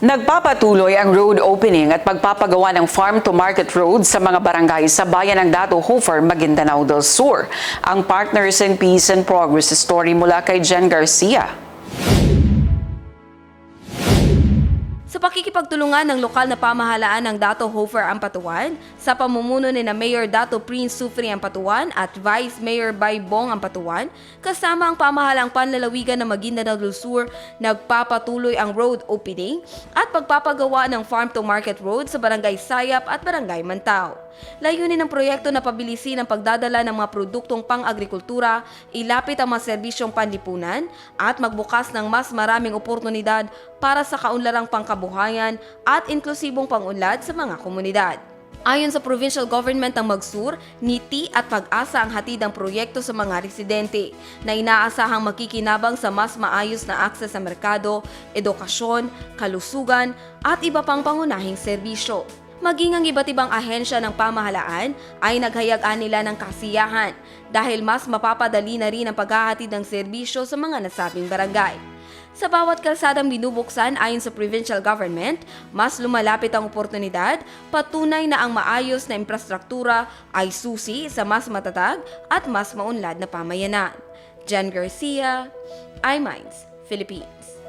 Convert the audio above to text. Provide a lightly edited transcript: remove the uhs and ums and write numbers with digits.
Nagpapatuloy ang road opening at pagpapagawa ng farm-to-market road sa mga barangay sa bayan ng Dato Hofer, Maguindanao del Sur. Ang Partners in Peace and Progress story mula kay Jen Garcia. Sa pakikipagtulungan ng lokal na pamahalaan ng Dato Hofer Ampatuan, sa pamumuno ni na Mayor Dato Prince Sufri Ampatuan at Vice Mayor Baybong Ampatuan, kasama ang pamahalang panlalawigan ng Maguindanao del Sur, nagpapatuloy ang road opening at pagpapagawa ng farm-to-market road sa Barangay Sayap at Barangay Mantao. Layunin ng proyekto na pabilisin ang pagdadala ng mga produktong pang-agrikultura, ilapit ang mga serbisyong panlipunan, at magbukas ng mas maraming oportunidad para sa kaunlarang pangkabuhayan at inklusibong pangunlad sa mga komunidad. Ayon sa Provincial Government ng Magsur, ngiti at pag-asa ang hatid ng proyekto sa mga residente na inaasahang makikinabang sa mas maayos na akses sa merkado, edukasyon, kalusugan at iba pang pangunahing serbisyo. Maging ang iba't ibang ahensya ng pamahalaan ay naghayag-an nila ng kasiyahan dahil mas mapapadali na rin ang paghahatid ng serbisyo sa mga nasabing barangay. Sa bawat kalsadang binubuksan ayon sa provincial government, mas lumalapit ang oportunidad, patunay na ang maayos na infrastruktura ay susi sa mas matatag at mas maunlad na pamayanan. Jen Garcia, iMinds, Philippines.